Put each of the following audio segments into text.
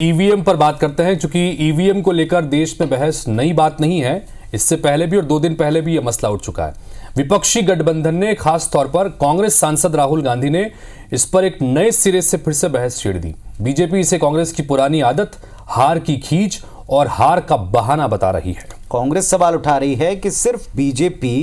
EVM पर बात करते हैं। चूंकि ईवीएम को लेकर देश में बहस नई बात नहीं है, इससे पहले भी और 2 दिन पहले भी यह मसला उठ चुका है। विपक्षी गठबंधन ने, खास तौर पर कांग्रेस सांसद राहुल गांधी ने इस पर एक नए सिरे से फिर से बहस छेड़ दी। बीजेपी इसे कांग्रेस की पुरानी आदत, हार की खींच और हार का बहाना बता रही है। कांग्रेस सवाल उठा रही है कि सिर्फ बीजेपी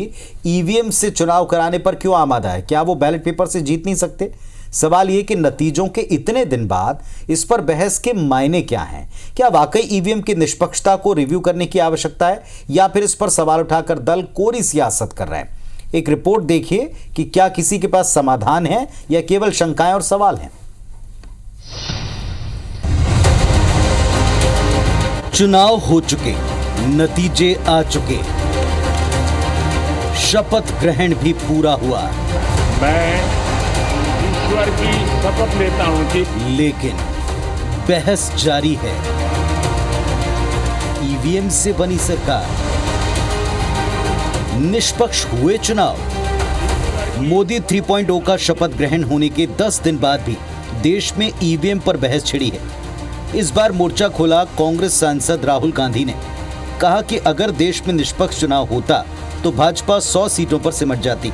ईवीएम से चुनाव कराने पर क्यों आमादा है। क्या वो बैलेट पेपर से जीत नहीं सकते? सवाल यह कि नतीजों के इतने दिन बाद इस पर बहस के मायने क्या हैं? क्या वाकई ईवीएम की निष्पक्षता को रिव्यू करने की आवश्यकता है, या फिर इस पर सवाल उठाकर दल कोरी सियासत कर रहे हैं? एक रिपोर्ट देखिए कि क्या किसी के पास समाधान है या केवल शंकाएं और सवाल हैं। चुनाव हो चुके, नतीजे आ चुके, शपथ ग्रहण भी पूरा हुआ। मैं ईश्वर की शपथ लेता हूं कि लेकिन बहस जारी है। ईवीएम से बनी सरकार, निष्पक्ष हुए चुनाव। मोदी 3.0 का शपथ ग्रहण होने के 10 दिन बाद भी देश में ईवीएम पर बहस छिड़ी है। इस बार मोर्चा खोला कांग्रेस सांसद राहुल गांधी ने। कहा कि अगर देश में निष्पक्ष चुनाव होता तो भाजपा 100 सीटों पर सिमट जाती।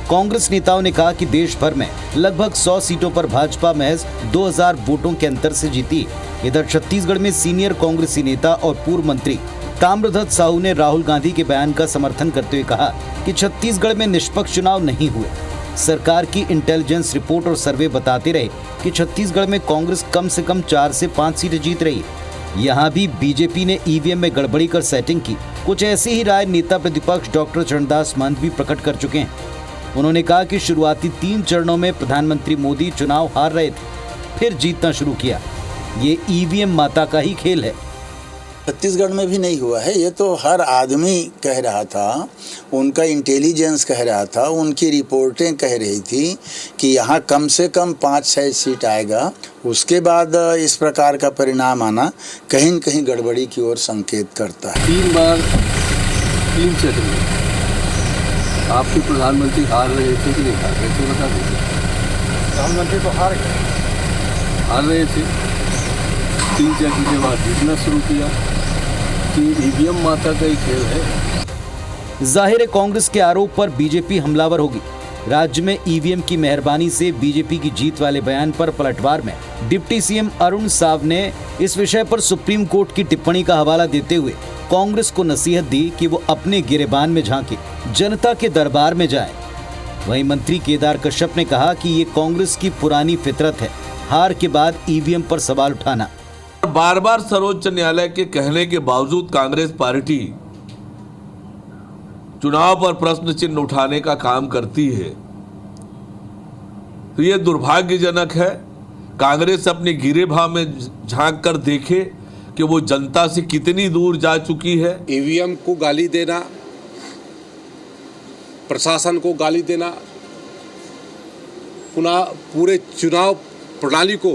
कांग्रेस नेताओं ने कहा कि देश भर में लगभग 100 सीटों पर भाजपा महज 2000 वोटों के अंतर से जीती। इधर छत्तीसगढ़ में सीनियर कांग्रेसी नेता और पूर्व मंत्री ताम्रध्वज साहू ने राहुल गांधी के बयान का समर्थन करते हुए कहा कि छत्तीसगढ़ में निष्पक्ष चुनाव नहीं हुए। सरकार की इंटेलिजेंस रिपोर्ट और सर्वे बताते रहे कि छत्तीसगढ़ में कांग्रेस कम से कम 4 से 5 सीटें जीत रही है। यहाँ भी बीजेपी ने ईवीएम में गड़बड़ी कर सेटिंग की। कुछ ऐसी ही राय नेता प्रतिपक्ष डॉक्टर चरणदास महंत भी प्रकट कर चुके हैं। उन्होंने कहा कि शुरुआती 3 चरणों में प्रधानमंत्री मोदी चुनाव हार रहे थे, फिर जीतना शुरू किया। ये ईवीएम माता का ही खेल है। छत्तीसगढ़ में भी नहीं हुआ है, ये तो हर आदमी कह रहा था, उनका इंटेलिजेंस कह रहा था, उनकी रिपोर्टें कह रही थी कि यहाँ कम से कम 5-6 सीट आएगा। उसके बाद इस प्रकार का परिणाम आना कहीं न कहीं गड़बड़ी की ओर संकेत करता है। 3 बार 3 क्षेत्र में आपके प्रधानमंत्री हार रहे थे कि नहीं हार रहे थे, बता दीजिए। प्रधानमंत्री तो हार रहे थे, 3 क्षेत्र के बाद जीतना शुरू किया। कि ईवीएम माता का ही खेल है। जाहिर है कांग्रेस के आरोप पर बीजेपी हमलावर होगी। राज्य में ईवीएम की मेहरबानी से बीजेपी की जीत वाले बयान पर पलटवार में डिप्टी सीएम अरुण साव ने इस विषय पर सुप्रीम कोर्ट की टिप्पणी का हवाला देते हुए कांग्रेस को नसीहत दी कि वो अपने गिरेबान में झांके, जनता के दरबार में जाए। वहीं मंत्री केदार कश्यप ने कहा कि ये कांग्रेस की पुरानी फितरत है, हार के बाद ईवीएम पर सवाल उठाना। बार बार सर्वोच्च न्यायालय के कहने के बावजूद कांग्रेस पार्टी चुनाव पर प्रश्न चिन्ह उठाने का काम करती है, तो यह दुर्भाग्यजनक है। कांग्रेस अपने गिरे भाव में झांक कर देखे कि वो जनता से कितनी दूर जा चुकी है। ईवीएम को गाली देना, प्रशासन को गाली देना, पुनः पूरे चुनाव प्रणाली को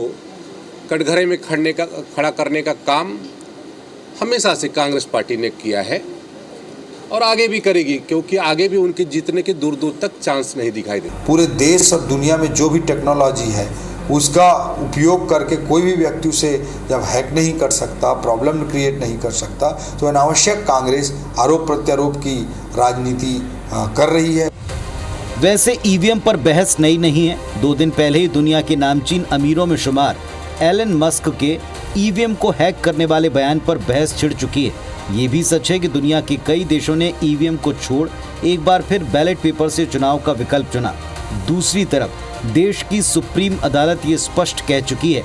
कटघरे में खड़ा करने का काम हमेशा से कांग्रेस पार्टी ने किया है और आगे भी करेगी, क्योंकि आगे भी उनके जीतने के दूर दूर तक चांस नहीं दिखाई देते। पूरे देश और दुनिया में जो भी टेक्नोलॉजी है उसका उपयोग करके कोई भी व्यक्ति उसे जब हैक नहीं कर सकता, प्रॉब्लम क्रिएट नहीं कर सकता, तो अनावश्यक कांग्रेस आरोप प्रत्यारोप की राजनीति कर रही है। वैसे ईवीएम पर बहस नई नहीं है। 2 दिन पहले ही दुनिया के नामचीन अमीरों में शुमार एलन मस्क के ईवीएम को हैक करने वाले बयान पर बहस छिड़ चुकी है। ये भी सच है कि दुनिया के कई देशों ने ईवीएम को छोड़ एक बार फिर बैलेट पेपर से चुनाव का विकल्प चुना। दूसरी तरफ देश की सुप्रीम अदालत ये स्पष्ट कह चुकी है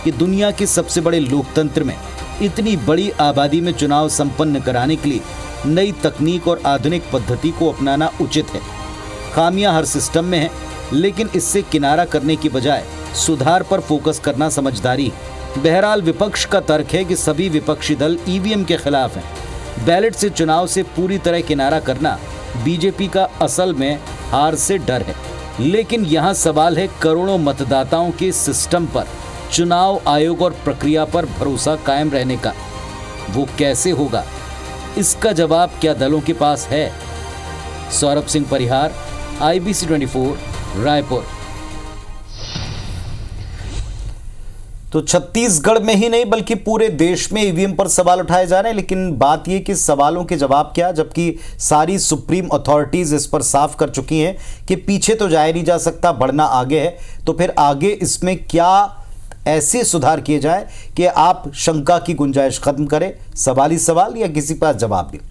कि दुनिया के सबसे बड़े लोकतंत्र में इतनी बड़ी आबादी में चुनाव संपन्न कराने के लिए नई तकनीक और आधुनिक पद्धति को अपनाना उचित है। खामियां हर सिस्टम में है, लेकिन इससे किनारा करने की बजाय सुधार पर फोकस करना समझदारी है। बहरहाल विपक्ष का तर्क है कि सभी विपक्षी दल ईवीएम के खिलाफ हैं। बैलेट से चुनाव से पूरी तरह किनारा करना बीजेपी का असल में हार से डर है। लेकिन यहाँ सवाल है करोड़ों मतदाताओं के सिस्टम पर, चुनाव आयोग और प्रक्रिया पर भरोसा कायम रहने का। वो कैसे होगा, इसका जवाब क्या दलों के पास है? सौरभ सिंह परिहार, IBC 24, रायपुर। तो छत्तीसगढ़ में ही नहीं बल्कि पूरे देश में ईवीएम पर सवाल उठाए जा रहे हैं, लेकिन बात यह कि सवालों के जवाब क्या, जबकि सारी सुप्रीम अथॉरिटीज इस पर साफ कर चुकी हैं कि पीछे तो जाया नहीं जा सकता, बढ़ना आगे है। तो फिर आगे इसमें क्या ऐसे सुधार किए जाए कि आप शंका की गुंजाइश खत्म करें? सवाल ही सवाल या किसी पास जवाब नहीं।